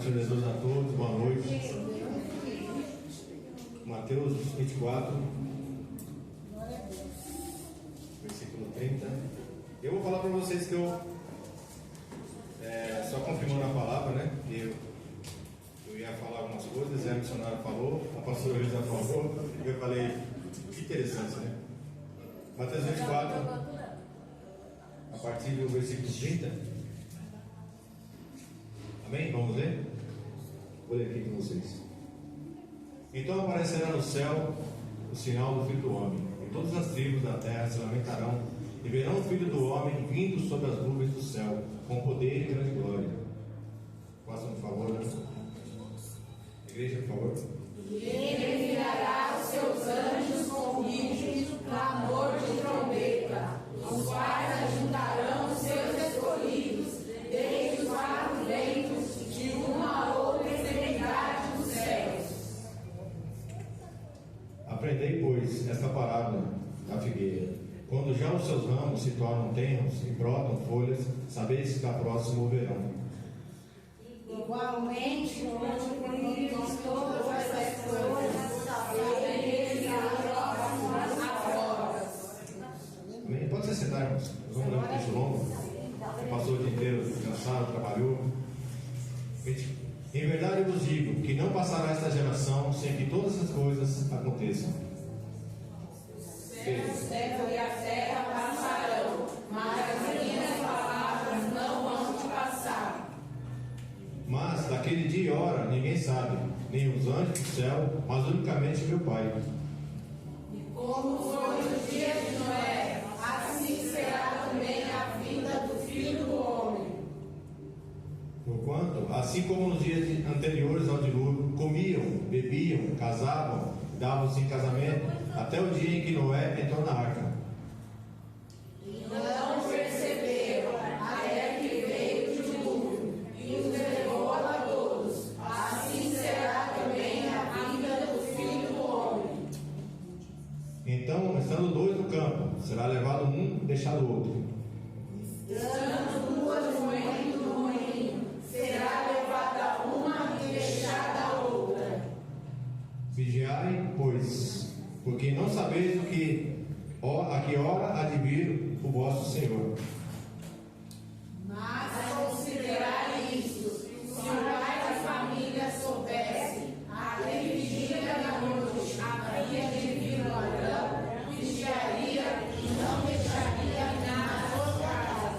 Senhor Jesus a todos, boa noite. Mateus 24, versículo 30. Eu vou falar para vocês que eu, só confirmando a palavra, né? Que eu ia falar algumas coisas, a missionária falou, a pastora Elisa falou, e eu falei, que interessante, né? Mateus 24, a partir do versículo 30. Amém? Vamos ler? Vou ler aqui com vocês. Então aparecerá no céu o sinal do Filho do Homem, e todas as tribos da terra se lamentarão, e verão o Filho do Homem vindo sobre as nuvens do céu, com poder e grande glória. Façam por favor, né? Igreja, por favor. E ele enviará os seus anjos com grito, clamor de trombeta, os quais ajuntarão os seus escolhidos, desde os quatro ventos, de uma a outra extremidade dos céus. Aprendei, pois, esta parábola da figueira. Quando já os seus ramos se tornam tenros e brotam folhas, sabeis que está próximo o verão. Igualmente, quando vimos todas as coisas, eles afora. Amém? Pode se sentar, irmãos. Nós vamos ler um texto longo. Você passou o dia inteiro cansado, trabalhou. Em verdade eu vos digo que não passará esta geração sem que todas as coisas aconteçam. O céu e a terra passarão, mas as minhas palavras não vão te passar. Mas daquele dia e hora ninguém sabe, nem os anjos do céu, mas unicamente meu Pai. Como foi no dia de Noé, assim será também a vinda do Filho do Homem. Porquanto, assim como nos dias anteriores ao dilúvio, comiam, bebiam, casavam, davam-se em casamento, até o dia em que Noé entrou na arca. Não perceberam, até que veio o dilúvio, e os levou a todos. Assim será também a vinda do Filho do Homem. Então, estando dois no campo, será levado um e deixado o outro. Estando duas no moinho, será levada uma e deixada a outra. Vigiai, pois, porque não sabeis a que hora há de vir o vosso Senhor. Mas considerai isto: se o pai da família soubesse, aquele dia da noite havia de vir o ladrão, vigiaria e não deixaria nada na sua casa.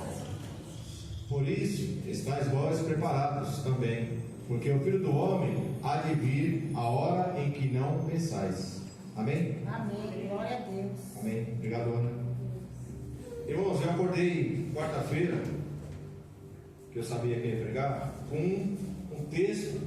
Por isso, estáis vós preparados também, porque o Filho do Homem há de vir a hora em que não pensais. Amém? Amém. Glória a Deus. Amém. Obrigado, Ana. Irmãos, eu acordei quarta-feira, que eu sabia que ia pregar, com um texto.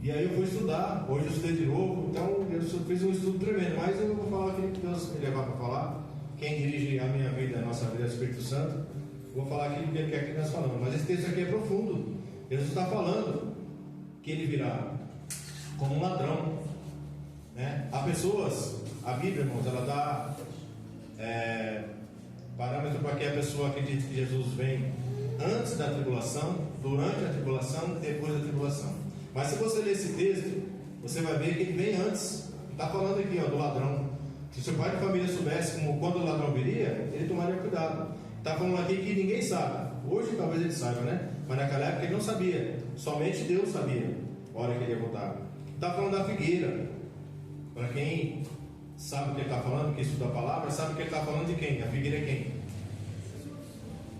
E aí eu fui estudar. Hoje eu estudei de novo. Então eu fiz um estudo tremendo. Mas eu vou falar aquilo que Deus me levar para falar. Quem dirige a minha vida, a nossa vida, é o Espírito Santo. Vou falar aquilo que ele quer que nós falamos. Mas esse texto aqui é profundo. Jesus está falando que ele virá como um ladrão, né? Há pessoas, a Bíblia, irmãos, ela dá parâmetro para que a pessoa acredite que Jesus vem antes da tribulação, durante a tribulação e depois da tribulação. Mas se você ler esse texto, você vai ver que ele vem antes. Está falando aqui, ó, do ladrão. Se seu pai de família soubesse quando o ladrão viria, ele tomaria cuidado. Está falando aqui que ninguém sabe. Hoje talvez ele saiba, né? Mas naquela época ele não sabia. Somente Deus sabia a hora que ele ia voltar. Está falando da figueira. Para quem sabe o que ele está falando, que estuda a palavra, sabe que ele está falando de quem? A figueira é quem?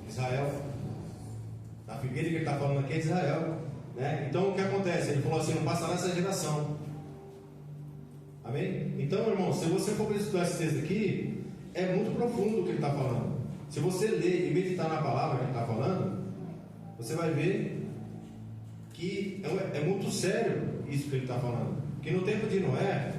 Israel. A figueira que ele está falando aqui é de Israel, né? Então o que acontece? Ele falou assim: não passará essa geração. Amém? Então, irmão, se você for estudar esse texto aqui, é muito profundo o que ele está falando. Se você ler e meditar na palavra que ele está falando, você vai ver que é muito sério isso que ele está falando. Que no tempo de Noé,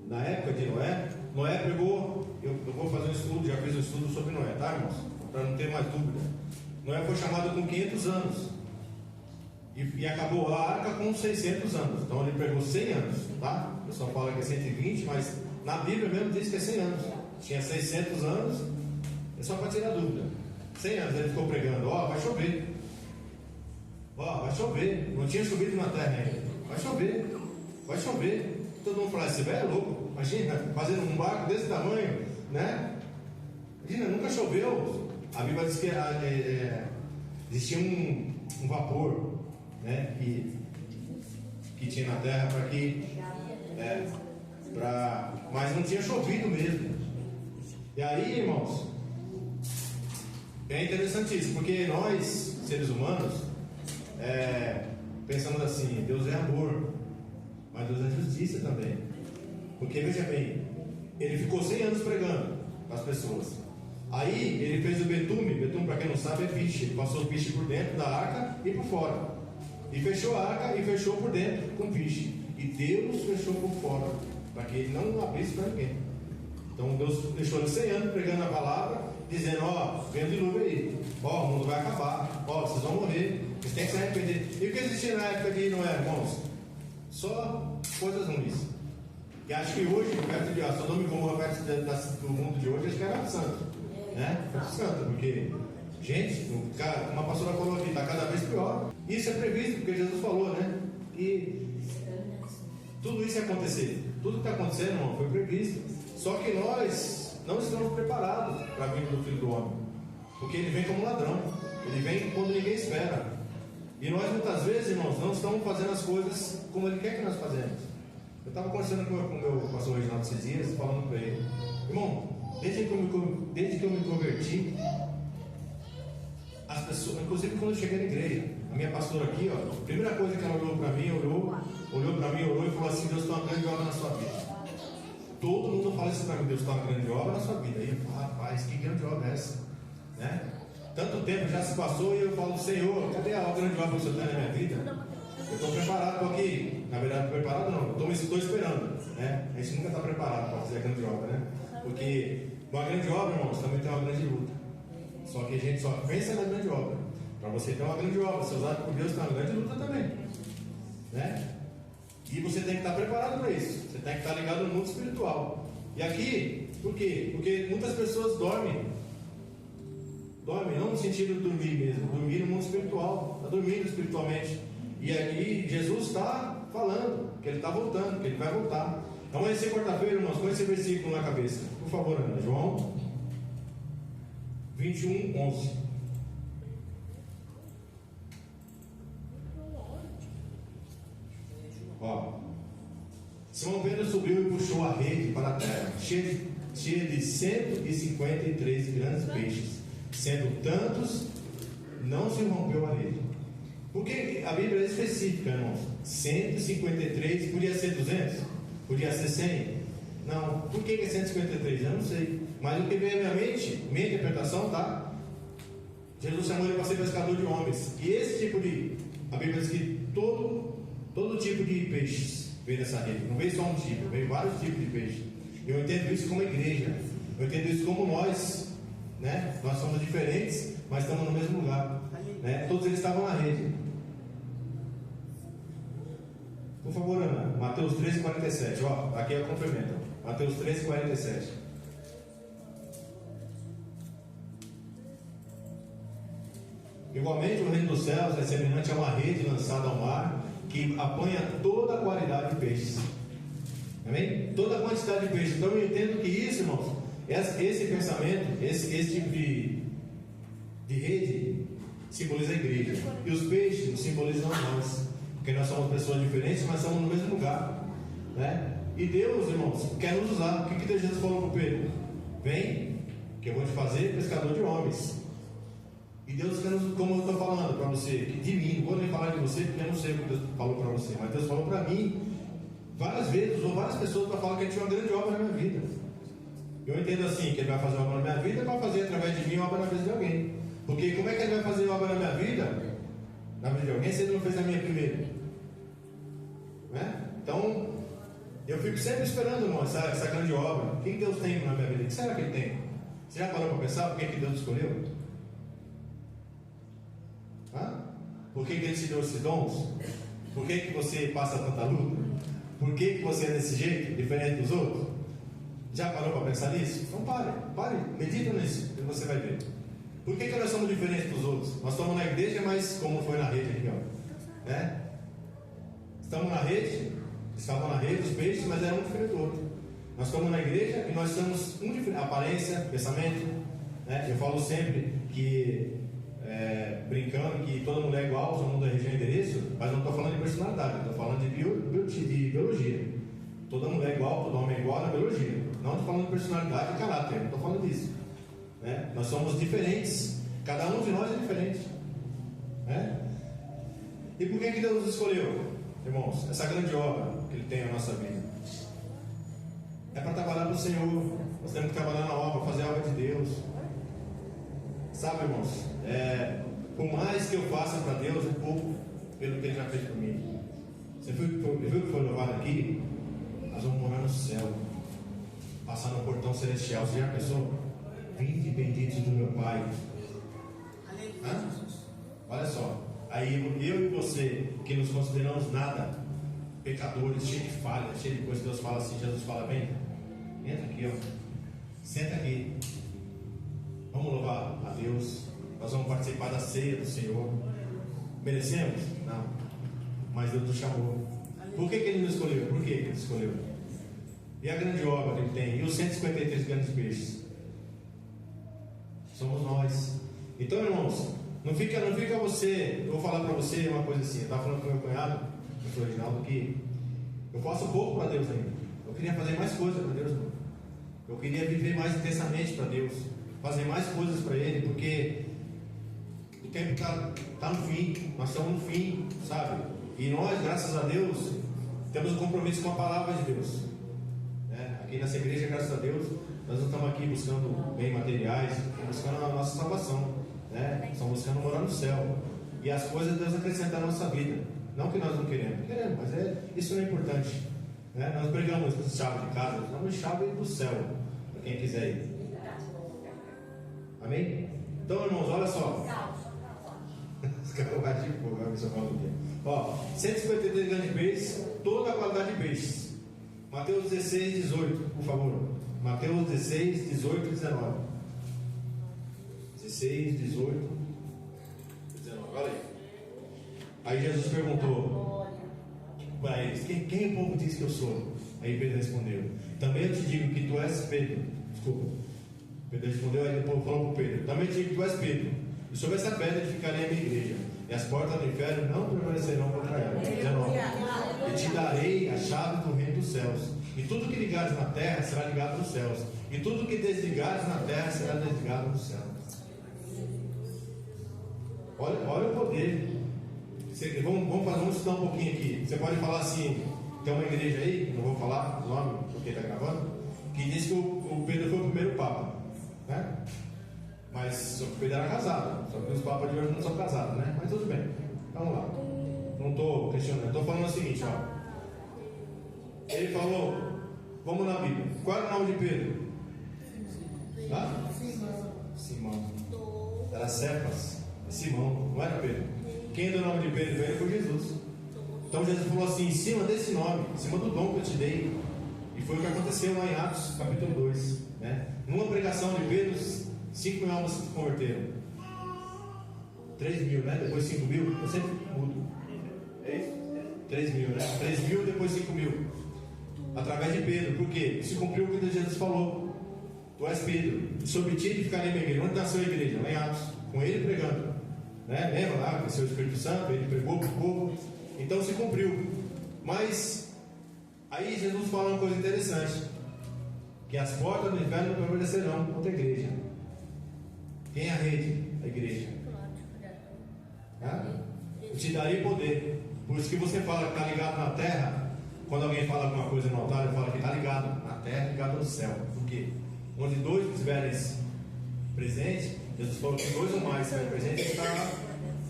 na época de Noé, Noé pregou. Eu vou fazer um estudo, já fiz um estudo sobre Noé, tá, irmãos? Para não ter mais dúvida. Noé foi chamado com 500 anos e acabou a arca com 600 anos. Então ele pregou 100 anos, tá? O pessoal fala que é 120, mas na Bíblia mesmo diz que é 100 anos. Tinha 600 anos, é só para tirar dúvida. 100 anos ele ficou pregando: ó, vai chover. Ó, vai chover. Não tinha chovido na terra ainda. Vai chover. Vai chover. Todo mundo fala, esse velho é louco. Imagina, fazendo um barco desse tamanho, né? Imagina, nunca choveu. A Bíblia diz que existia um vapor, né? Que tinha na terra para que... mas não tinha chovido mesmo. E aí, irmãos, é interessante isso, porque nós, seres humanos, pensamos assim, Deus é amor, mas Deus é justiça também. Porque, veja bem, ele ficou 100 anos pregando para as pessoas. Aí, ele fez o betume. Betume, para quem não sabe, é piche. Ele passou o piche por dentro da arca e por fora. E fechou a arca e fechou por dentro com piche. E Deus fechou por fora, para que ele não abrisse para ninguém. Então, Deus deixou ele 100 anos pregando a palavra, dizendo, ó, vem o dilúvio aí. Ó, o mundo vai acabar. Ó, vocês vão morrer. Vocês têm que se arrepender. E o que existia na época de Noé, irmãos? Só coisas ruins. E acho que hoje, perto de Sodoma e Gomorra, perto do mundo de hoje, acho que era santo, né? Era santo, porque, gente, uma pastora falou aqui, está cada vez pior. Isso é previsto, porque Jesus falou, né? E tudo isso ia acontecer. Tudo que está acontecendo, irmão, foi previsto. Só que nós não estamos preparados para vir do Filho do Homem, porque ele vem como ladrão. Ele vem quando ninguém espera. E nós, muitas vezes, irmãos, não estamos fazendo as coisas como ele quer que nós fazemos. Eu estava conversando com o meu pastor Reginaldo esses dias, falando para ele, irmão, desde que eu me converti, as pessoas, inclusive quando eu cheguei na igreja, a minha pastora aqui, ó, a primeira coisa que ela olhou para mim, olhou e falou assim, Deus tem uma grande obra na sua vida. Todo mundo fala isso para mim, Deus tem uma grande obra na sua vida. E eu falo, rapaz, que grande obra é essa? Né? Tanto tempo já se passou e eu falo, Senhor, cadê a grande obra que o Senhor tem na minha vida? Eu estou preparado, estou aqui. Na verdade, preparado não, estou esperando. Né? A gente nunca está preparado para fazer a grande obra, né? Porque uma grande obra, irmãos, também tem uma grande luta. Só que a gente só pensa na grande obra. Para você ter uma grande obra, ser usado por Deus, tem uma grande luta também. Né? E você tem que estar preparado para isso. Você tem que estar ligado no mundo espiritual. E aqui, por quê? Porque muitas pessoas dormem. Dormem, não no sentido de dormir mesmo, dormir no mundo espiritual. Está dormindo espiritualmente. E aí Jesus está falando que ele está voltando, que ele vai voltar. Então vai ser quarta-feira, irmãos, com esse versículo na cabeça. Por favor, Ana, João 21, 11. Ó, Simão Pedro subiu e puxou a rede para a terra, cheia de 153 grandes peixes. Sendo tantos, não se rompeu a rede. Porque a Bíblia é específica, irmãos. 153, podia ser 200? Podia ser 100? Não. Por que é 153? Eu não sei. Mas o que vem à minha mente, minha interpretação, tá? Jesus chamou ele para ser pescador de homens. E esse tipo de... A Bíblia diz que todo tipo de peixes veio nessa rede. Não veio só um tipo, veio vários tipos de peixe. Eu entendo isso como igreja. Eu entendo isso como nós, né? Nós somos diferentes, mas estamos no mesmo lugar, né? Todos eles estavam na rede. Por favor, Ana, Mateus 13:47. Ó, aqui é o complemento. Mateus 13:47. Igualmente, o reino dos céus é semelhante a uma rede lançada ao mar que apanha toda a qualidade de peixes. Amém? Toda a quantidade de peixes. Então eu entendo que isso, irmãos, esse pensamento, esse tipo de rede simboliza a igreja. E os peixes simbolizam nós. Porque nós somos pessoas diferentes, mas estamos no mesmo lugar, né? E Deus, irmãos, quer nos usar. O que Jesus falou para Pedro? Vem, que eu vou te fazer pescador de homens. E Deus quer nos, como eu estou falando para você, que de mim, não vou nem falar de você, porque eu não sei o que Deus falou para você, mas Deus falou para mim, várias vezes, ou várias pessoas para falar que Ele tinha uma grande obra na minha vida. Eu entendo assim, que Ele vai fazer uma obra na minha vida, vai fazer através de mim uma obra na vida de alguém. Porque como é que Ele vai fazer uma obra na minha vida? Na vida de alguém, se Ele não fez na minha primeira, né? Então eu fico sempre esperando, irmão, essa grande obra. O que Deus tem na minha vida? O que será que Ele tem? Você já parou para pensar por que Deus escolheu? Por que Ele te deu esses dons? Por que você passa tanta luta? Por que você é desse jeito, diferente dos outros? Já parou para pensar nisso? Então pare, medita nisso, e você vai ver. Por que nós somos diferentes dos outros? Nós estamos na igreja, mais como foi na rede aqui, ó. Né? Estamos na rede, estavam na rede os peixes, mas era um diferente do outro. Nós estamos na igreja e nós estamos um diferente, aparência, pensamento. Né? Eu falo sempre que, brincando, que todo mundo é igual, todo mundo é região e endereço, mas não estou falando de personalidade, estou falando de biologia. Toda mulher é igual, todo homem é igual na biologia. Não estou falando de personalidade e caráter, não estou falando disso. Né? Nós somos diferentes, cada um de nós é diferente. Né? E por que Deus nos escolheu, irmãos? Essa grande obra que Ele tem na nossa vida é para trabalhar para o Senhor. Nós temos que trabalhar na obra, fazer a obra de Deus. Sabe, irmãos, por mais que eu faça para Deus, é pouco pelo que Ele já fez por mim. Você viu que foi louvado aqui? Nós vamos morar no céu, passar no portão celestial. Você já pensou? Vinde benditos do meu Pai. Hã? Olha só, aí eu e você, que nos consideramos nada, pecadores, cheios de falhas, cheios de coisas, Deus fala assim, Jesus fala bem, entra aqui, ó, senta aqui, vamos louvar a Deus, nós vamos participar da ceia do Senhor. Merecemos? Não, mas Deus nos chamou. Por que Ele nos escolheu? Por que Ele nos escolheu? E a grande obra que Ele tem, e os 153 grandes peixes, somos nós. Então, irmãos, não fica você. Eu vou falar para você uma coisa assim. Eu estava falando com meu cunhado, o pastor Reginaldo, que eu faço pouco para Deus ainda. Eu queria fazer mais coisas para Deus, irmão. Eu queria viver mais intensamente para Deus, fazer mais coisas para Ele, porque o tempo está no fim. Nós estamos no fim, sabe? E nós, graças a Deus, temos um compromisso com a palavra de Deus. Aqui nessa igreja, graças a Deus, nós não estamos aqui buscando bens materiais, estamos buscando a nossa salvação, né? Estamos buscando morar no céu. E as coisas Deus acrescenta na nossa vida. Não que nós não queremos, mas isso não é importante. Né? Nós pregamos chave de casa, nós damos chave do céu, para quem quiser ir. Amém? Então, irmãos, olha só. Os caras vão de fogo, vai me chamar do dia. Ó, 153 grandes peixes, toda a qualidade de peixes. Mateus 16, 18, por favor. Mateus 16, 18 e 19. 16, 18, 19. Olha aí. Aí Jesus perguntou para eles: quem o povo diz que eu sou? Aí Pedro respondeu: também eu te digo que tu és Pedro. Desculpa. Pedro respondeu, aí o povo falou para Pedro: também te digo que tu és Pedro. E sobre essa pedra edificarei a minha igreja, e as portas do inferno não prevalecerão contra ela. 19. E te darei a chave do reino dos céus. E tudo que ligares na terra será ligado nos céus. E tudo que desligares na terra será desligado nos céus. Olha o poder. Vamos estudar um pouquinho aqui. Você pode falar assim: tem uma igreja aí, não vou falar o nome porque está gravando, que diz que o Pedro foi o primeiro Papa, né? Mas só que o Pedro era casado. Só que os papas de hoje não são casados, né? Mas tudo bem, vamos lá. Não estou questionando, estou falando o seguinte, ó. Ele falou, vamos na Bíblia. Qual era o nome de Pedro? Tá? Simão. Era Cefas. Simão, não era Pedro. Quem deu o nome de Pedro? Ele foi Jesus. Então Jesus falou assim: em cima desse nome, em cima do dom que eu te dei. E foi o que aconteceu lá em Atos capítulo 2, né? Numa pregação de Pedro, 5 mil almas se converteram. 3 mil, né? Depois 5 mil. Eu sempre mudo. É isso? 3 mil, né? 3 mil, depois 5 mil. Através de Pedro. Por quê? Se cumpriu o que Jesus falou: tu és Pedro, e sobre ti edificarei minha igreja. Onde nasceu a igreja? Lá em Atos, com ele pregando, né? Lembra lá, que o Espírito Santo, ele pregou para o povo. Então se cumpriu. Mas aí Jesus fala uma coisa interessante: que as portas do inferno não prevalecerão contra a igreja. Quem é a rede? A igreja. Eu te darei poder. Por isso que você fala que está ligado na terra. Quando alguém fala alguma coisa no altar, ele fala que está ligado na terra, ligado no céu. Por quê? Onde dois estiverem presentes, Jesus falou que 2 ou mais estiverem presentes,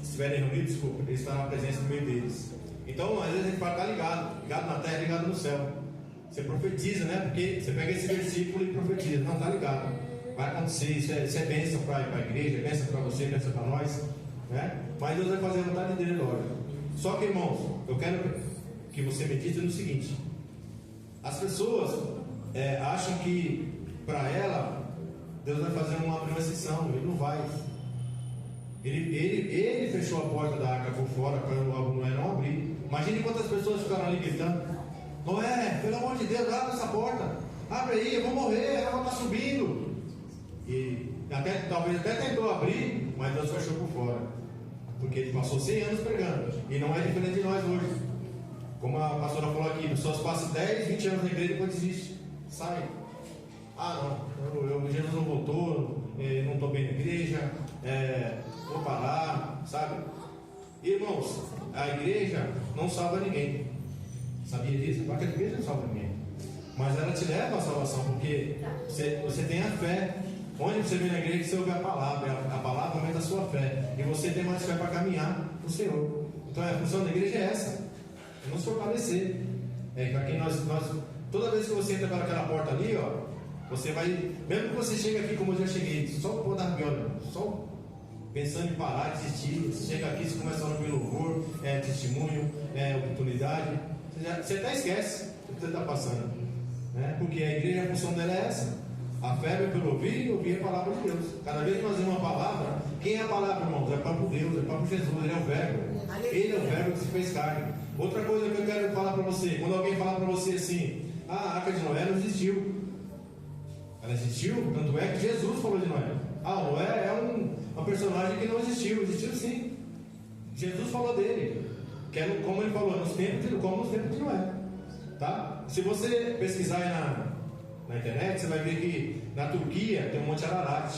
estiverem reunidos, desculpa, ele estará presente no meio deles. Então, às vezes a gente fala que está ligado, ligado na terra, ligado no céu. Você profetiza, né? Porque você pega esse versículo e profetiza. Não, está ligado. Vai acontecer, isso é bênção para a igreja, é bênção para você, é bênção para nós, né? Mas Deus vai fazer a vontade dele, lógico. Só que, irmãos, eu quero que você medite no seguinte: as pessoas acham que para ela Deus vai fazer abrir uma exceção. Ele não vai. Ele fechou a porta da arca por fora para o Noé não abrir. Imagine quantas pessoas ficaram ali gritando: Noé, pelo amor de Deus, abre essa porta, abre aí, eu vou morrer, a água está subindo. E talvez até tentou abrir, mas Deus fechou por fora, porque ele passou 100 anos pregando. E não é diferente de nós hoje. Como a pastora falou aqui, pessoas passam 10, 20 anos na igreja e depois desistem, sai. Ah, não, Jesus não voltou, não estou bem na igreja, vou parar, sabe? Irmãos, a igreja não salva ninguém. Sabia disso? Porque a igreja não salva ninguém. Mas ela te leva à salvação, porque você tem a fé. Onde você vem na igreja, você ouve a palavra aumenta a sua fé. E você tem mais fé para caminhar para o Senhor. Então a função da igreja é essa: é nos fortalecer. Para quem toda vez que você entra para aquela porta ali, ó, você vai, mesmo que você chegue aqui como eu já cheguei, só por dar viola, só pensando em parar, desistir. Você chega aqui, você começa a orar pelo louvor, testemunho, oportunidade. Você até esquece o que você está passando, né? Porque a igreja, a função dela é essa. A fé é pelo ouvir e ouvir a palavra de Deus. Cada vez que nós vemos uma palavra, quem é a palavra, irmãos? É o próprio Deus, é o próprio Jesus, ele é o verbo. Ele é o verbo que se fez carne. Outra coisa que eu quero falar para você: quando alguém falar para você assim, a arca de Noé não existiu. Ela existiu, tanto é que Jesus falou de Noé. Noé é um personagem que não existiu. Existiu sim. Jesus falou dele, que era como ele falou, como nos tempos de Noé. Tá? Se você pesquisar aí na internet, você vai ver que na Turquia tem um Monte Ararat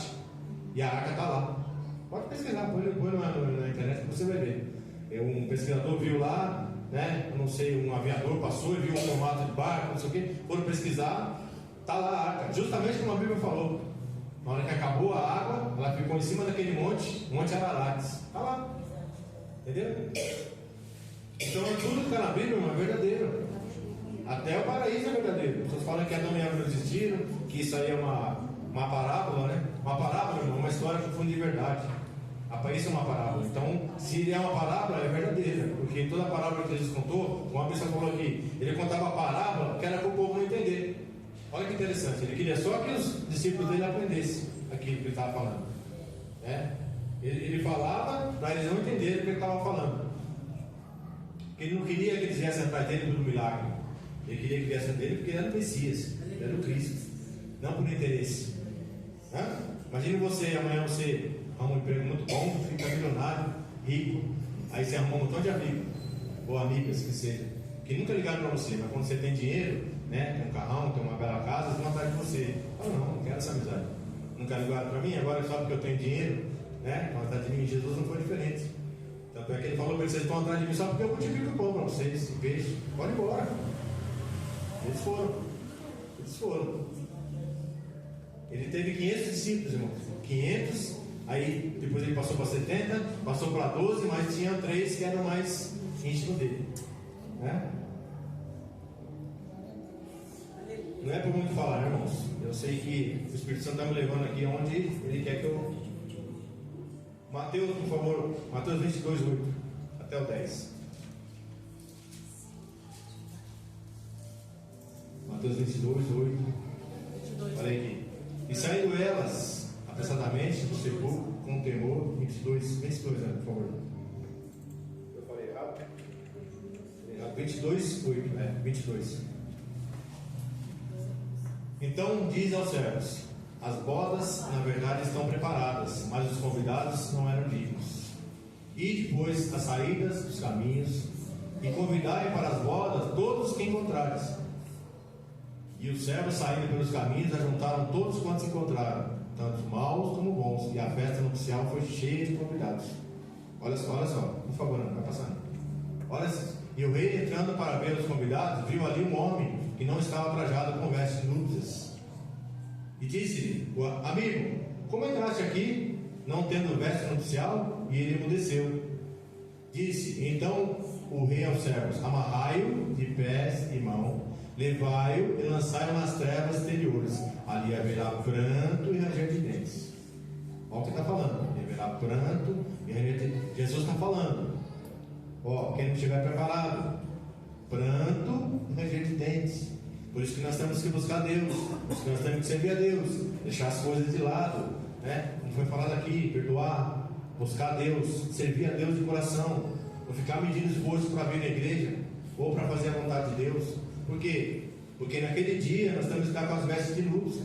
e a arca está lá. Pode pesquisar, põe na internet que você vai ver. Um pesquisador viu lá, né? Eu não sei, um aviador passou e viu um formato de barco, não sei o que. Foram pesquisar, está lá a arca, justamente como a Bíblia falou. Na hora que acabou a água, ela ficou em cima daquele Monte Ararat. Está lá, entendeu? Então tudo que está na Bíblia é verdadeiro. Até o paraíso é verdadeiro. As pessoas falam que Adão e Eva não existiram, que isso aí é uma parábola, né? Uma parábola, irmão, uma história com fundo de verdade. Isso é uma parábola. Então, se é uma parábola, é verdadeira. Porque toda a parábola que Jesus contou, como a pessoa falou aqui, ele contava a parábola que era para o povo não entender. Olha que interessante. Ele queria só que os discípulos dele aprendessem aquilo que ele estava falando. Ele falava para eles não entenderem o que ele estava falando. Ele não queria que eles viessem atrás dele pelo milagre. Ele queria que viessem dele porque ele era o Messias, ele era o Cristo, não por interesse. Imagine você, amanhã você arruma um emprego muito bom, fica milionário, rico, aí você arruma um montão de amigos, ou amigas que seja, que nunca ligaram para você, mas quando você tem dinheiro, né, tem um carrão, tem uma bela casa, eles vão atrás de você. Não quero essa amizade. Nunca ligaram para mim, agora só porque eu tenho dinheiro, né, vão atrás de mim. Jesus não foi diferente. Tanto é que ele falou para eles: vocês estão atrás de mim só porque eu multiplico o pão para vocês, peixe, pode ir embora. Eles foram. Ele teve 500 discípulos, irmãos. 500, aí depois ele passou para 70, passou para 12, mas tinha 3 que eram mais íntimos dele, né? Não é por muito falar, né, irmãos? Eu sei que o Espírito Santo está me levando aqui onde ele quer que eu... Mateus, por favor, Mateus 22, 8 até o 10. Mateus 22, 8. Olha aqui. E saindo elas apressadamente do sepulcro com temor. 22, né, por favor. Eu falei errado. 22, 8, né? 22. Então diz aos servos: as bodas, na verdade, estão preparadas, mas os convidados não eram dignos. E depois as saídas dos caminhos, e convidai para as bodas todos que encontrares. E os servos, saindo pelos caminhos, ajuntaram todos quantos encontraram, tanto maus como bons, e a festa nupcial foi cheia de convidados. Olha só, por favor, não vai passando. E o rei, entrando para ver os convidados, viu ali um homem que não estava trajado com vestes de núpcias. E disse-lhe: amigo, como entraste aqui, não tendo veste nupcial? E ele emudeceu. Disse então o rei aos servos: amarrai-o de pés e mãos, levai-o e lançai-o nas trevas exteriores. Ali haverá pranto e ranger de dentes. Olha o que está falando. Haverá pranto e ranger de dentes. Jesus está falando: quem não estiver preparado, pranto e ranger de dentes. Por isso que nós temos que buscar Deus, por isso que nós temos que servir a Deus, deixar as coisas de lado, né? Como foi falado aqui, perdoar, buscar a Deus, servir a Deus de coração, não ficar medindo esforço para vir na igreja ou para fazer a vontade de Deus. Por quê? Porque naquele dia nós temos que estar com as vestes de luz,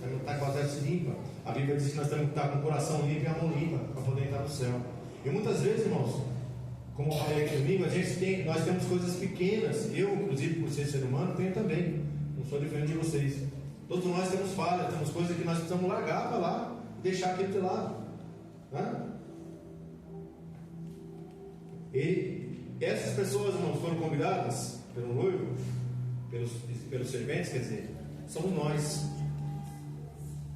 temos que estar com as vestes limpas. A Bíblia diz que nós temos que estar com o coração limpo e a mão limpa para poder entrar no céu. E muitas vezes, irmãos, como eu falei aqui domingo, nós temos coisas pequenas. Eu, inclusive, por ser ser humano, tenho também. Não sou diferente de vocês. Todos nós temos falhas, temos coisas que nós precisamos largar para lá e deixar aquilo de lado. Né? E essas pessoas, irmãos, foram convidadas pelo noivo, pelos serventes, quer dizer, somos nós.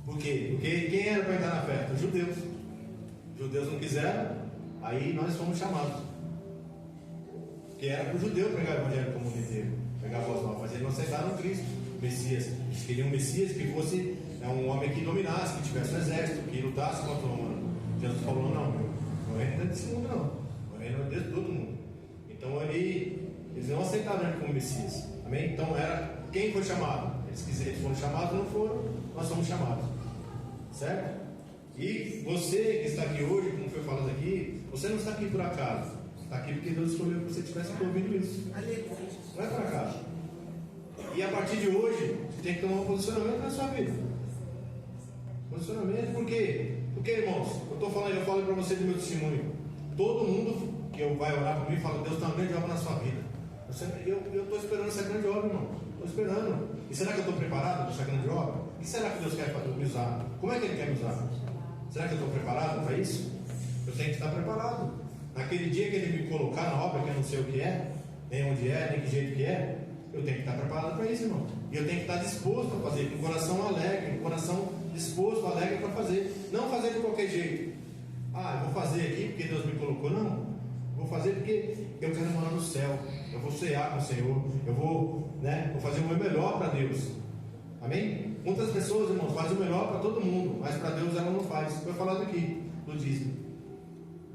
Por quê? Porque quem era para entrar na festa? Os judeus. Os judeus não quiseram, aí nós fomos chamados. Que era para o judeu pregar o evangelho como mundo inteiro, pregar a voz nova, mas eles não aceitaram Cristo, o Messias. Eles queriam um Messias que fosse um homem que dominasse, que tivesse um exército, que lutasse contra o romano. Jesus falou: não, meu reino não é desse mundo, não. Meu reino é de todo mundo. Então eles não aceitaram ele como Messias. Amém? Então era quem foi chamado. Eles foram chamados, não foram, nós somos chamados. Certo? E você que está aqui hoje, como foi falado aqui, você não está aqui por acaso. Está aqui porque Deus escolheu que você estivesse ouvindo isso. Não é por acaso. E a partir de hoje, você tem que tomar um posicionamento na sua vida. Posicionamento, por quê? Porque, irmãos, eu falo para você do meu testemunho. Todo mundo que vai orar por mim fala: Deus está uma grande obra na sua vida. Eu estou esperando essa grande obra, irmão. Estou esperando. E será que eu estou preparado para essa grande obra? O que será que Deus quer me usar? Como é que Ele quer me usar? Será que eu estou preparado para isso? Eu tenho que estar preparado. Naquele dia que Ele me colocar na obra, que eu não sei o que é, nem onde é, nem que jeito que é, eu tenho que estar preparado para isso, irmão. E eu tenho que estar disposto a fazer, com o coração alegre, com o coração disposto, alegre para fazer. Não fazer de qualquer jeito. Eu vou fazer aqui porque Deus me colocou. Não. Vou fazer porque eu quero morar no céu. Eu vou cear com o Senhor. Eu vou fazer o meu melhor para Deus. Amém? Muitas pessoas, irmãos, fazem o melhor para todo mundo, mas para Deus ela não faz. Foi falado aqui do dízimo.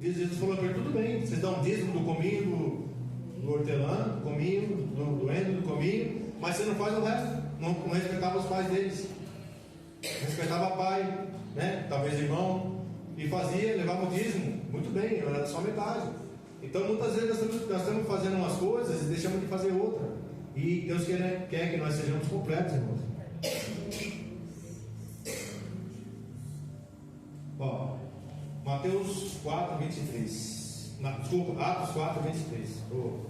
Jesus falou para ele: tudo bem, vocês dão dízimo do cominho, do hortelã, do cominho, do endo, do cominho, mas você não faz o resto. Não respeitava os pais deles. Respeitava pai, talvez irmão, e fazia, levava o dízimo. Muito bem, era só metade. Então muitas vezes nós estamos fazendo umas coisas e deixamos de fazer outra. E Deus quer que nós sejamos completos, irmãos. Mateus 4, 23. Desculpa, Atos 4, 23. Estou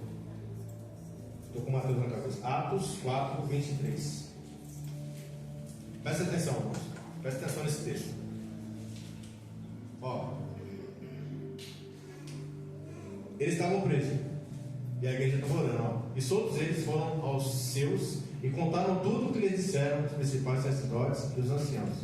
com Mateus na cabeça. Atos 4, 23. Presta atenção, irmãos. Presta atenção nesse texto. Eles estavam presos. E a igreja estava orando. E todos eles foram aos seus e contaram tudo o que lhes disseram os principais sacerdotes e os anciãos.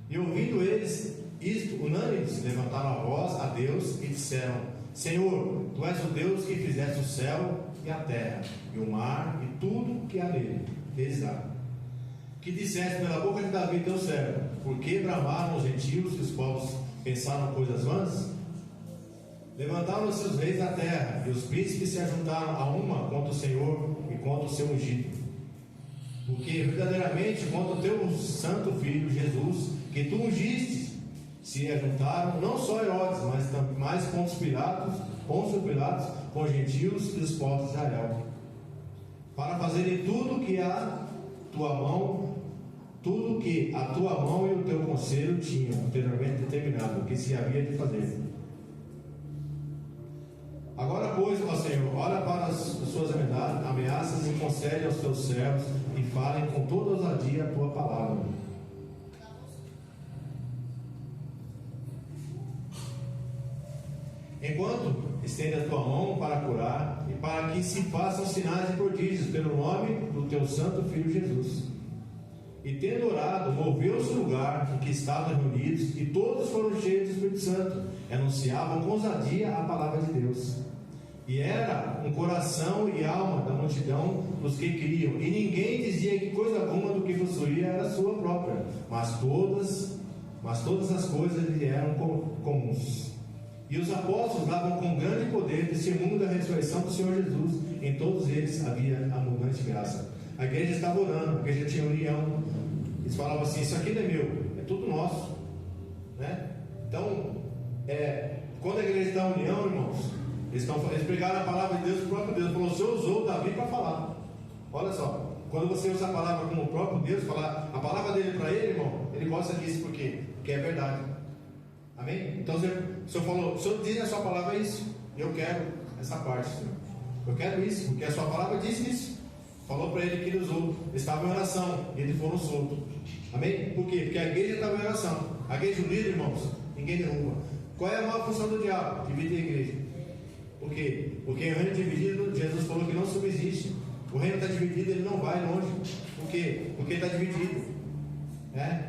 E ouvindo eles isto, unânimes, levantaram a voz a Deus e disseram: Senhor, Tu és o Deus que fizeste o céu e a terra, e o mar e tudo que há nele. Eles que disseste pela boca de Davi teu servo: por que bramaram os gentios e os povos pensaram coisas vãs? Levantaram-se os reis da terra, e os príncipes se ajuntaram a uma contra o Senhor e contra o seu ungido. Porque verdadeiramente contra o teu santo filho Jesus, que tu ungiste, se ajuntaram não só Herodes, mas mais Pôncio Pilatos, com os gentios e os povos de Israel, para fazerem tudo que a tua mão e o teu conselho tinham anteriormente determinado, que se havia de fazer. Agora, pois, ó Senhor, olha para as suas ameaças e concede aos teus servos que falem com toda ousadia a tua palavra. Enquanto estende a tua mão para curar e para que se façam sinais e prodígios pelo nome do teu santo Filho Jesus. E tendo orado, moveu-se o lugar em que estavam reunidos, e todos foram cheios do Espírito Santo, e anunciavam com ousadia a palavra de Deus. E era um coração e alma da multidão dos que criam, e ninguém dizia que coisa alguma do que possuía era sua própria, mas todas as coisas lhe eram comuns. E os apóstolos davam com grande poder testemunho da ressurreição do Senhor Jesus. Em todos eles havia abundante graça. A igreja estava orando, a igreja tinha união. Eles falavam assim: isso aqui não é meu, é tudo nosso, Então quando a igreja está em união, irmãos, eles pregaram a palavra de Deus, o próprio Deus falou: o Senhor usou Davi para falar. Olha só, quando você usa a palavra como o próprio Deus, falar a palavra dele para ele, irmão, ele gosta disso, por quê? Porque é verdade. Amém? Então o Senhor falou: o Senhor diz na sua palavra isso, e eu quero essa parte, Senhor. Eu quero isso, porque a sua palavra diz isso. Falou para ele que ele usou, eles estavam em oração, e eles foram soltos. Amém? Por quê? Porque a igreja estava em oração. A igreja unida, irmãos, ninguém derruba. Qual é a maior função do diabo? Dividir a igreja. Por quê? Porque o reino dividido, Jesus falou que não subsiste. O reino está dividido, ele não vai longe. Por quê? Porque está dividido.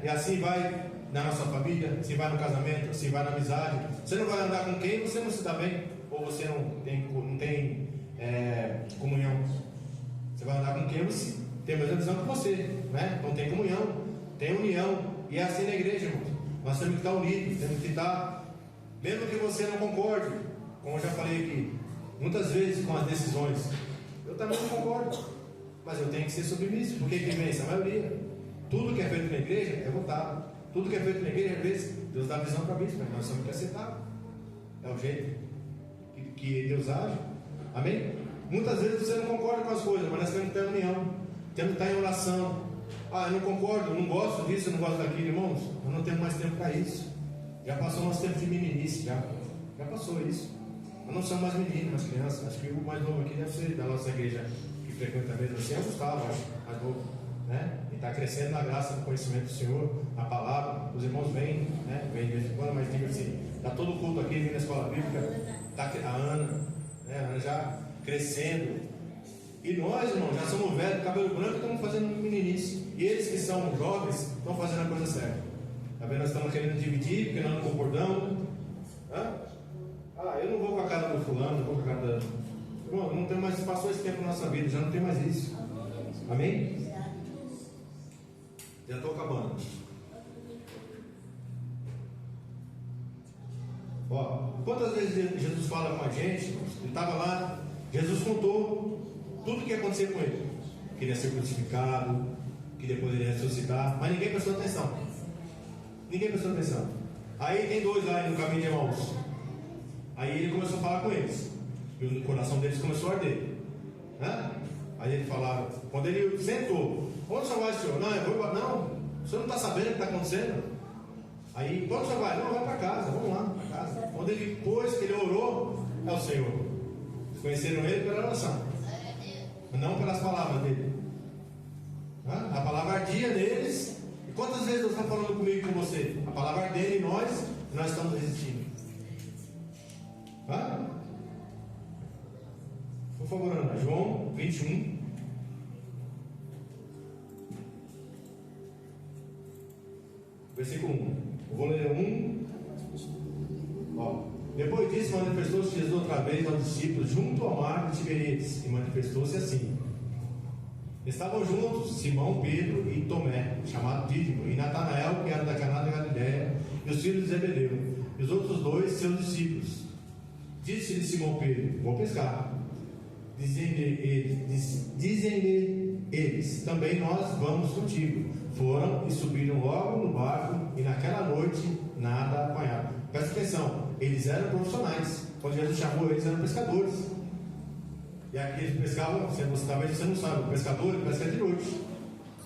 E assim vai na nossa família, assim vai no casamento, assim vai na amizade. Você não vai andar com quem você não se dá bem, ou você não tem comunhão. Você vai andar com quem você tem a mesma visão que você, Então tem comunhão, tem união. E é assim na igreja, irmãos. Nós temos que estar unidos, temos que estar, mesmo que você não concorde, como eu já falei aqui, muitas vezes com as decisões, eu também não concordo, mas eu tenho que ser submisso, porque quem vence? A maioria. Tudo que é feito na igreja é votado. Tudo que é feito na igreja, às vezes, Deus dá visão para a bispa, nós temos que aceitar. É o jeito que Deus age. Amém? Muitas vezes você não concorda com as coisas, mas nós temos que estar em união, temos que estar em oração. Eu não concordo, eu não gosto disso, eu não gosto daquilo, irmãos. Nós não temos mais tempo para isso. Já passou nosso tempo de meninice, já passou isso. Nós não somos mais meninos, mais crianças. Acho que o mais novo aqui deve ser da nossa igreja que frequenta mesmo assim, é o Gustavo, acho, mais novo, E está crescendo na graça do conhecimento do Senhor, a palavra. Os irmãos vêm, vêm de vez em quando, mas digo assim, está todo culto aqui, vindo na escola bíblica, está a Ana, a Ana já crescendo. E nós, irmãos, já somos velhos, cabelo branco, estamos fazendo meninice. E eles que são jovens estão fazendo a coisa certa. Está vendo? Nós estamos querendo dividir, porque nós não concordamos. Eu não vou com a cara do fulano, não vou com a cara da... Irmão, não tem mais, passou esse tempo na nossa vida, já não tem mais isso. Amém? Já estou acabando. Quantas vezes Jesus fala com a gente? Ele estava lá, Jesus contou tudo o que ia acontecer com ele. Que ele ia ser crucificado, que depois ele ia ressuscitar, mas ninguém prestou atenção. Ninguém prestou atenção. Aí tem dois lá no caminho de Emaús. Aí ele começou a falar com eles, e o coração deles começou a arder. Aí ele falava, quando ele sentou: onde o senhor vai, senhor? Não, eu vou embora. Não, o senhor não está sabendo o que está acontecendo? Aí, quando o senhor vai? Não, vai para casa, vamos lá, para casa. Quando ele pôs, que ele orou, é o Senhor. Conheceram ele pela oração, não pelas palavras dele. A palavra ardia neles. E quantas vezes Deus está falando comigo e com você? A palavra ardendo em nós, e nós estamos resistindo. Por favor, Ana, João 21. Versículo 1. Eu vou ler 1. Depois disso, manifestou-se Jesus outra vez aos discípulos junto ao mar de Tiberíades, e manifestou-se assim. Estavam juntos Simão, Pedro e Tomé, chamado Dídimo, e Natanael, que era da Caná da Galiléia, e os filhos de Zebedeu, e os outros dois seus discípulos. Disse-lhe Simão Pedro: vou pescar. Dizem-lhe eles: também nós vamos contigo. Foram e subiram logo no barco, e naquela noite nada apanharam. Presta atenção, eles eram profissionais. Quando Jesus chamou eles, eram pescadores. E aqui eles pescavam, talvez você não sabe, o pescador ele pesca de noite.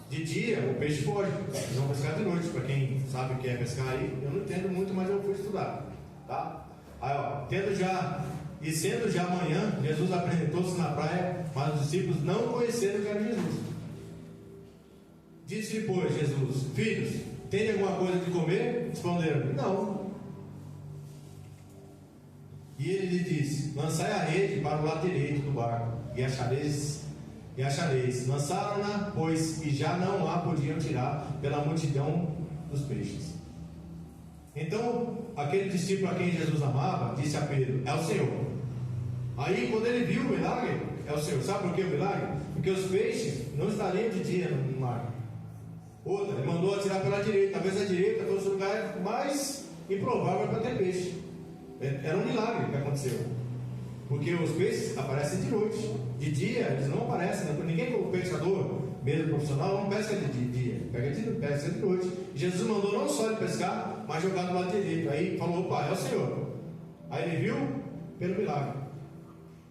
De dia o peixe foge, eles vão pescar de noite. Para quem sabe o que é pescar aí, eu não entendo muito, mas eu fui estudar, Aí, sendo já manhã, Jesus apresentou-se na praia, mas os discípulos não conheceram que era Jesus. Disse-lhe, pois, Jesus: filhos, tem alguma coisa de comer? Responderam: não. E ele lhe disse: lançai a rede para o lado direito do barco, e achareis. Lançaram-na, pois, e já não a podiam tirar pela multidão dos peixes. Então, aquele discípulo a quem Jesus amava disse a Pedro: é o Senhor. Aí, quando ele viu o milagre, é o Senhor. Sabe por que o milagre? Porque os peixes não estariam de dia no mar. Outra, ele mandou atirar pela direita. Talvez a direita fosse o lugar mais improvável para ter peixe. Era um milagre que aconteceu. Porque os peixes aparecem de noite. De dia eles não aparecem. Ninguém, como pescador, mesmo profissional, não pesca de dia. Pesca de noite. Jesus mandou não só ele pescar, mas jogar do lado direito. Aí falou: opa, é o Senhor. Aí ele viu pelo milagre.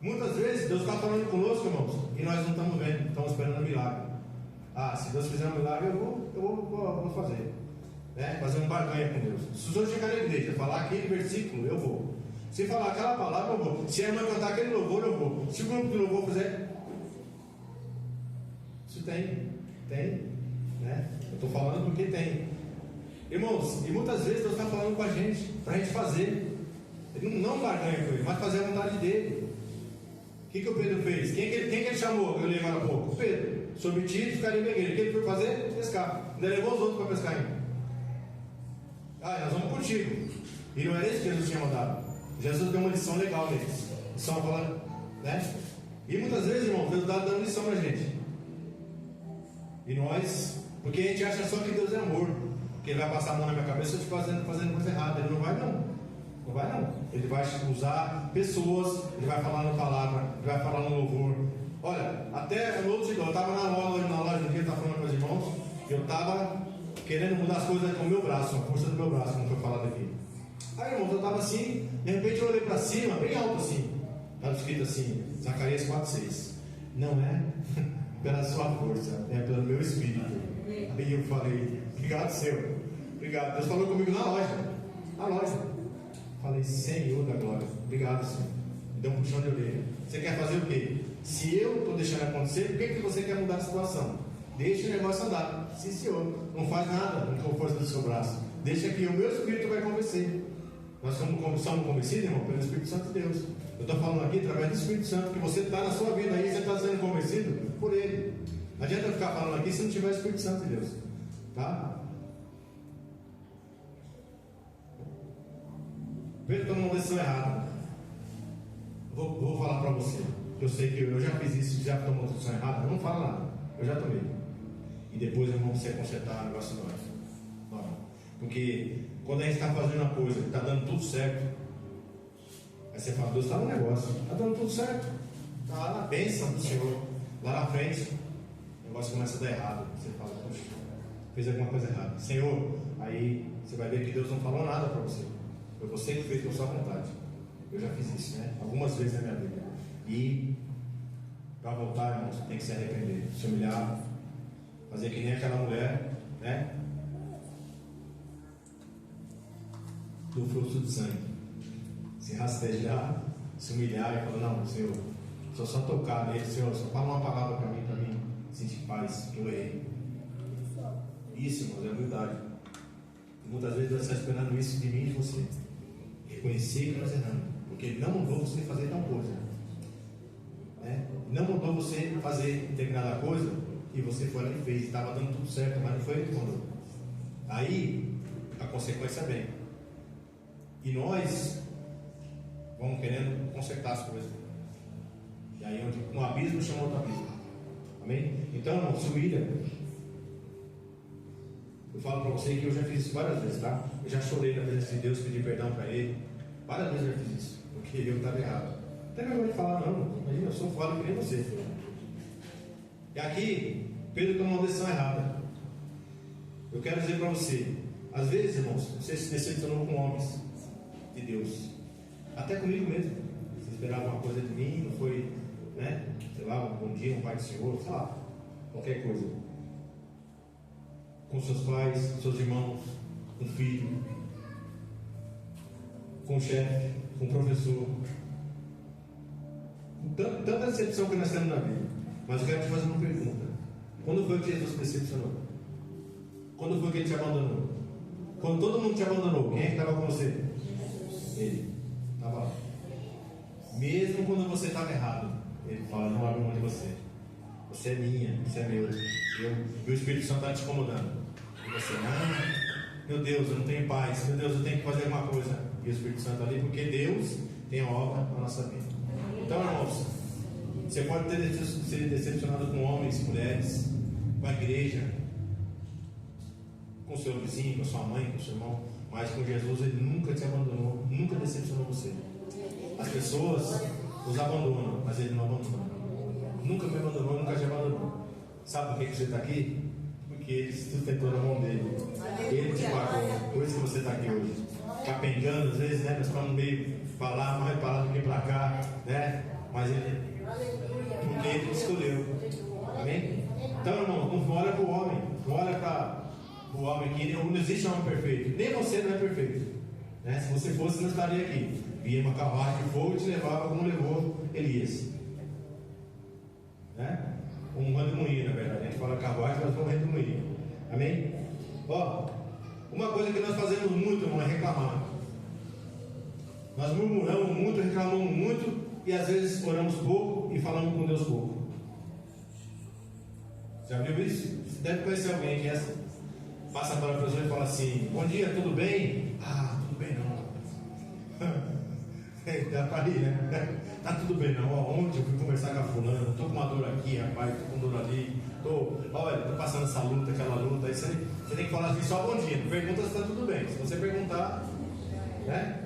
Muitas vezes Deus está falando conosco, irmãos, e nós não estamos vendo, estamos esperando um milagre. Ah, se Deus fizer um milagre, eu vou fazer. Né? Fazer um barganha com Deus. Se o senhor chegar na igreja e falar aquele versículo, eu vou. Se falar aquela palavra, eu vou. Se a irmã cantar aquele louvor, eu vou. Se o grupo de louvor fizer. Isso tem. Né? Eu estou falando porque tem. Irmãos, e muitas vezes Deus está falando com a gente, para a gente fazer. Ele não barganha com ele, mas fazer a vontade dele. O que o Pedro fez? Quem que ele chamou? Eu li agora há pouco. O Pedro. Sobre ti ficaria na igreja. O que ele foi fazer? Pescar. Ainda levou os outros para pescar ainda. Ah, nós vamos contigo. E não era isso que Jesus tinha mandado. Jesus deu uma lição legal neles. Lição falando, né? E muitas vezes, irmão, Deus está dando lição pra gente. E nós, porque a gente acha só que Deus é amor. Que Ele vai passar a mão na minha cabeça te fazendo coisa errada. Ele não vai não. Não vai não. Ele vai usar pessoas, ele vai falar na palavra, ele vai falar no louvor. Olha, até no outro dia, eu estava na loja um dia, estava falando com os irmãos, eu estava querendo mudar as coisas com o meu braço, a força do meu braço, como foi falado aqui. Aí, irmãos, eu estava assim, de repente eu olhei para cima, bem alto assim, estava escrito assim, Zacarias 4,6. Não é pela sua força, é pelo meu espírito. Aí eu falei, obrigado, Senhor. Obrigado. Deus falou comigo na loja. Falei, Senhor da glória, obrigado, Senhor. Me deu um puxão de orelha. Você quer fazer o quê? Se eu estou deixando acontecer, por que você quer mudar a situação? Deixa o negócio andar. Sim, Senhor. Não faz nada com a força do seu braço. Deixa que o meu Espírito vai convencer. Nós somos convencidos, irmão, pelo Espírito Santo de Deus. Eu estou falando aqui através do Espírito Santo, que você está na sua vida aí, você está sendo convencido por Ele. Não adianta ficar falando aqui se não tiver o Espírito Santo de Deus. Tá? Pedro tomou uma decisão errada. Vou falar para você. Eu sei que eu já fiz isso, já tomou uma decisão errada. Não fala nada. Eu já tomei. E depois, irmão, você consertar o negócio não. Porque quando a gente está fazendo uma coisa que está dando tudo certo, aí você fala, Deus está no negócio. Está dando tudo certo. Está lá na bênção do Senhor. Lá na frente, o negócio começa a dar errado. Você fala, poxa, fez alguma coisa errada. Senhor, aí você vai ver que Deus não falou nada para você. Foi você que fez com sua vontade. Eu já fiz isso, né? Algumas vezes na minha vida. E para voltar, irmãos, tem que se arrepender, se humilhar, fazer que nem aquela mulher, né? Do fluxo de sangue. Se rastejar, se humilhar e falar, não, Senhor, se eu só tocar nele, Senhor, só fala uma palavra para mim sentir paz, que eu errei. Isso, irmãos, é humildade. E muitas vezes Deus está esperando isso de mim e de você. Reconhecer que nós erramos, porque Ele não mandou você fazer tal coisa, né? Não mandou você fazer determinada coisa e você foi lá e fez, estava dando tudo certo, mas não foi Ele que mandou. Aí a consequência vem e nós vamos querendo consertar as coisas, e aí onde um abismo chama outro abismo. Amém? Então, irmão, se humilha. Eu falo para você que eu já fiz isso várias vezes, tá? Eu já chorei na presença de Deus, pedi perdão para Ele. Várias vezes eu já fiz isso, porque eu estava errado. Não tem vergonha de falar, não. Imagina, eu sou falo que nem você. E aqui, Pedro tomou uma decisão errada. Eu quero dizer para você, às vezes, irmãos, você se decepcionou com homens de Deus. Até comigo mesmo. Você esperava uma coisa de mim, não foi, né? Sei lá, um bom dia, um pai do Senhor, sei lá, qualquer coisa. Com seus pais, seus irmãos, com filho, com o chefe, com o professor, com tanta decepção que nós temos na vida. Mas eu quero te fazer uma pergunta: quando foi que Jesus se decepcionou? Quando foi que Ele te abandonou? Quando todo mundo te abandonou, quem é que estava com você? Ele estava lá. Mesmo quando você estava errado, Ele fala, não abro mão de você. Você é minha, você é meu. Meu Espírito Santo está te incomodando. E você, meu Deus, eu não tenho paz. Meu Deus, eu tenho que fazer alguma coisa. E o Espírito Santo ali, porque Deus tem a obra na nossa vida. Então, irmãos, você pode ter sido decepcionado com homens, mulheres, com a igreja, com o seu vizinho, com a sua mãe, com o seu irmão. Mas com Jesus Ele nunca te abandonou, nunca decepcionou você. As pessoas os abandonam, mas Ele não abandona. Nunca me abandonou, nunca te abandonou. Sabe por que você está aqui? Porque Ele sustentou na mão dele. Ele te pagou. Por isso que você está aqui hoje. Capengando, às vezes, né? Nós estamos meio para lá, mais para lá do que para cá, né? Mas ele, porque ele escolheu. Amém? Então, irmão, não olha para o homem, não olha para o homem aqui, não existe homem perfeito, nem você não é perfeito, né? Se você fosse, não estaria aqui. Vinha uma carruagem de fogo e te levava como levou Elias, né? Um redemoinho, na verdade. A gente fala carruagem, mas foi um redemoinho. Amém? Ó, uma coisa que nós fazemos muito, irmão, é reclamar. Nós murmuramos muito, reclamamos muito e às vezes oramos pouco e falamos com Deus pouco. Já viu isso? Você deve conhecer alguém que é assim. Passa para a pessoa e fala assim: bom dia, tudo bem? Ah, tudo bem não. Dá para rir, né? Tá tudo bem não. Ó, ontem eu fui conversar com a fulana, estou com uma dor aqui, rapaz, estou com dor ali, estou passando essa luta, aquela luta. Aí você tem que falar assim, só bom dia, não pergunta se está tudo bem. Se você perguntar, né?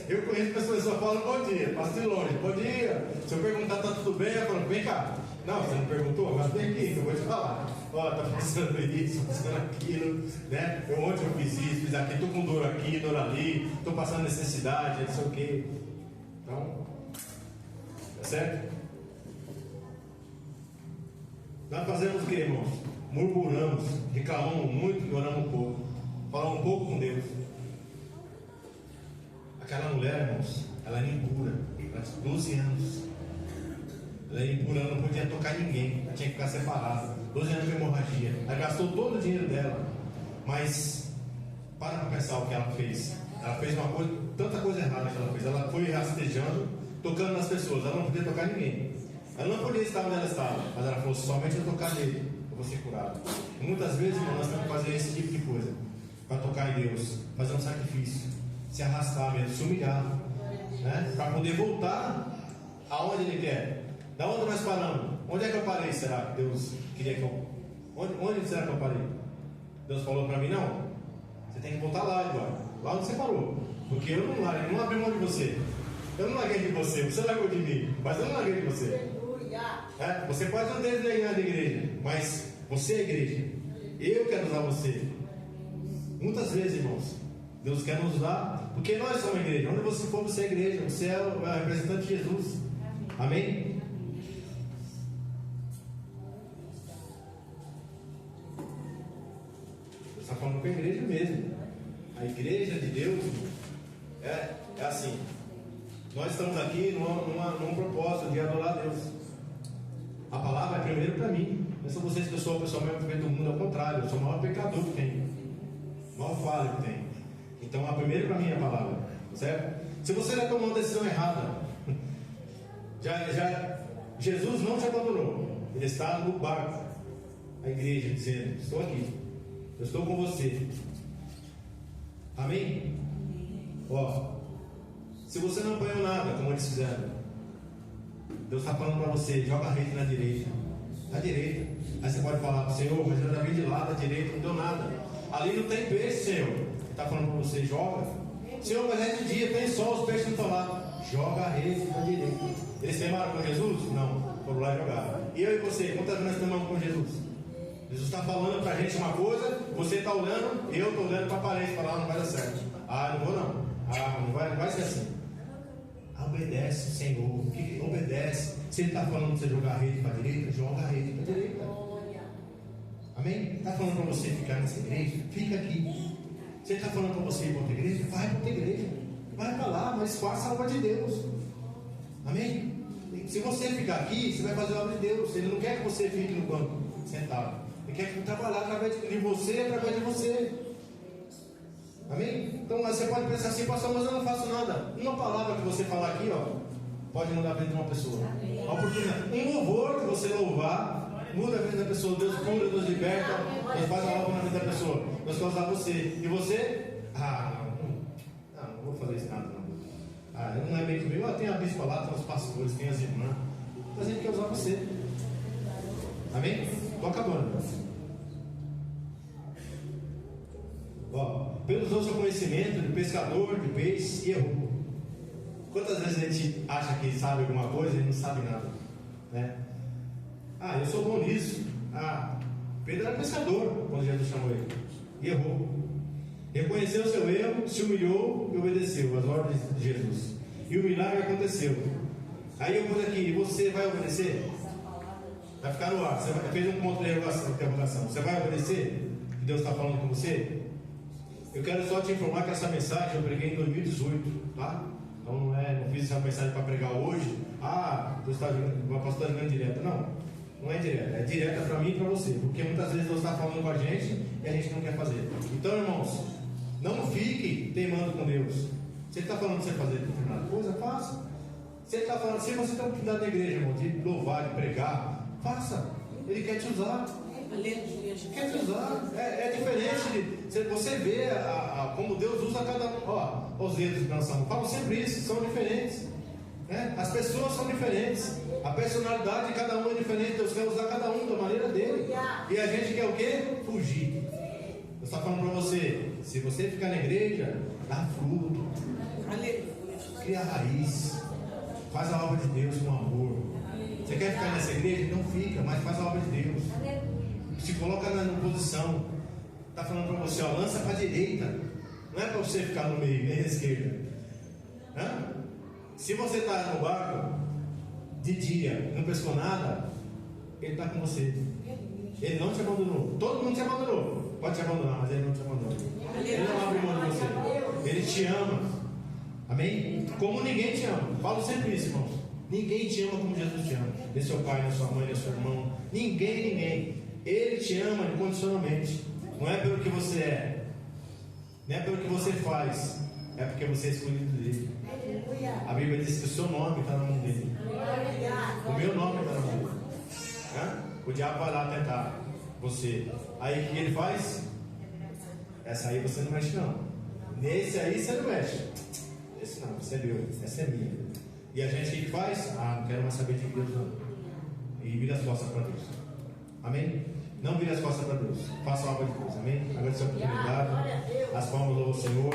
Eu conheço pessoas que só falam bom dia, passo de longe, bom dia. Se eu perguntar está tudo bem, eu falo, vem cá. Não, você não perguntou, mas vem aqui, que eu vou te falar. Ó, tá passando isso, passando aquilo, né? Ontem eu fiz isso, fiz aquilo, estou com dor aqui, dor ali, estou passando necessidade, não sei o quê. Então, tá certo? Nós fazemos o que, irmãos? Murmuramos, reclamamos muito e oramos pouco. Falamos um pouco com Deus. Aquela mulher, irmãos, ela era impura, ela tinha 12 anos. Ela era impura, ela não podia tocar ninguém, ela tinha que ficar separada. 12 anos de hemorragia. Ela gastou todo o dinheiro dela. Mas, para pensar o que ela fez. Ela fez uma coisa, tanta coisa errada que ela fez. Ela foi rastejando, tocando nas pessoas. Ela não podia tocar ninguém. Ela não podia estar onde ela estava. Mas ela falou: somente eu tocar nele, eu vou ser curado. E muitas vezes, irmão, nós temos que fazer esse tipo de coisa. Para tocar em Deus. Fazer um sacrifício. Se arrastar mesmo, se humilhar. Né? Para poder voltar aonde Ele quer. Da onde nós paramos? Onde é que eu parei, será que Deus queria que eu... Onde será que eu parei? Deus falou para mim, não. Você tem que voltar lá agora. Lá onde você parou. Porque eu não abri mão de você. Eu não larguei de você. Você largou de mim. Mas eu não larguei de você. É, você pode não ter desligado da igreja. Mas você é a igreja. Eu quero usar você. Muitas vezes, irmãos, Deus quer nos usar. Porque nós somos a igreja. Onde você for, você é a igreja. Você é o representante de Jesus. Amém? Está falando com a igreja mesmo. A igreja de Deus é assim. Nós estamos aqui num propósito de adorar a Deus. A palavra é primeiro para mim. Não são vocês que eu sou a pessoa mais perfeita do mundo, ao contrário, eu sou o maior pecador que tem, o maior falho que tem. Então a primeira para mim é a palavra, certo? Se você já tomou uma decisão errada, Jesus não te abandonou. Ele está no barco, a igreja, dizendo: estou aqui. Eu estou com você. Amém? Ó, se você não apanhou nada, como eles fizeram, Deus está falando para você: joga a rede na direita. Na direita. Aí você pode falar: Senhor, mas eu já vim de lá, da direita, não deu nada. Ali não tem peixe, Senhor. Ele está falando para você: joga. Senhor, mas é de dia, tem sol, os peixes não estão lá. Joga a rede na direita. Eles temaram com Jesus? Não. Foram lá jogar. E eu e você, quantas vezes nós temamos com Jesus? Jesus está falando para a gente uma coisa, você está olhando, eu estou olhando para a parede, falar: não vai dar certo. Ah, não vou não. Ah, não vai ser assim. Obedece, Senhor. Obedece. Se Ele está falando para você jogar a rede para a direita, joga a rede para a direita. Amém? Está falando para você ficar nessa igreja? Fica aqui. Se Ele está falando para você ir para outra igreja, vai para outra igreja. Vai para lá, mas faça a obra de Deus. Amém? Se você ficar aqui, você vai fazer a obra de Deus. Ele não quer que você fique no banco sentado. Ele quer trabalhar através de você, através de você. Amém? Então você pode pensar assim: pastor, mas eu não faço nada. Uma palavra que você falar aqui, ó, pode mudar a vida de uma pessoa. Uma oportunidade. Um louvor que você louvar, muda a vida da pessoa. Deus cura, Deus liberta, Deus faz a obra na vida da pessoa. Deus quer usar você. E você? Não vou fazer isso nada, não. Não é bem comigo. Tem a bispa lá, tem os pastores, tem as irmãs. Mas Ele quer usar você. Amém? Estou acabando. Ó, Pedro usou seu conhecimento de pescador, de peixe, e errou. Quantas vezes a gente acha que sabe alguma coisa e não sabe nada, né? Eu sou bom nisso. Pedro era pescador quando Jesus chamou ele, e errou. Reconheceu o seu erro, se humilhou e obedeceu às ordens de Jesus. E o milagre aconteceu. Aí eu vou aqui, você vai obedecer? Vai ficar no ar. Você fez um ponto de interrogação. Você vai obedecer? Que Deus está falando com você? Eu quero só te informar que essa mensagem eu preguei em 2018, tá? Então não fiz essa mensagem para pregar hoje. Deus está jogando, o apóstolo está jogando direta. Não é direta. É direta para mim e para você. Porque muitas vezes Deus está falando com a gente e a gente não quer fazer. Então, irmãos, não fique teimando com Deus. Se Ele está falando de você fazer determinada coisa, faça. Se Ele está falando, se você tem a oportunidade na igreja, irmão, de louvar, de pregar, faça. Ele quer te usar. Quer te usar. É diferente de você vê como Deus usa cada um. Os dedos que nós estamos. Falo sempre isso, são diferentes. Né? As pessoas são diferentes. A personalidade de cada um é diferente. Deus quer usar cada um da maneira dele. E a gente quer o quê? Fugir. Deus está falando para você. Se você ficar na igreja, dá fruto. Cria raiz. Faz a obra de Deus com amor. Você quer ficar nessa igreja? Não fica, mas faz a obra de Deus. Se coloca na posição. Está falando para você, lança para a direita. Não é para você ficar no meio, nem na esquerda. Se você está no barco de dia, não pescou nada, Ele está com você. Ele não te abandonou. Todo mundo te abandonou. Pode te abandonar, mas Ele não te abandonou. Ele não abre mão de você. Ele te ama. Amém? Como ninguém te ama. Falo sempre isso, irmãos. Ninguém te ama como Jesus te ama. Nem seu pai, nem sua mãe, nem seu irmão. Ninguém. Ele te ama incondicionalmente. Não é pelo que você é. Não é pelo que você faz. É porque você é escolhido dele. A Bíblia diz que o seu nome está na mão dele. O meu nome está na mão dele. O diabo vai lá tentar você. Aí o que ele faz? Essa aí você não mexe não. Nesse aí você não mexe. Esse não, esse é meu, essa é minha. E a gente o que faz? Não quero mais saber de Deus não. E vira as costas para Deus. Amém? Não vire as costas para Deus. Faça a obra de Deus. Amém? Agradeço a oportunidade. As palmas ao Senhor.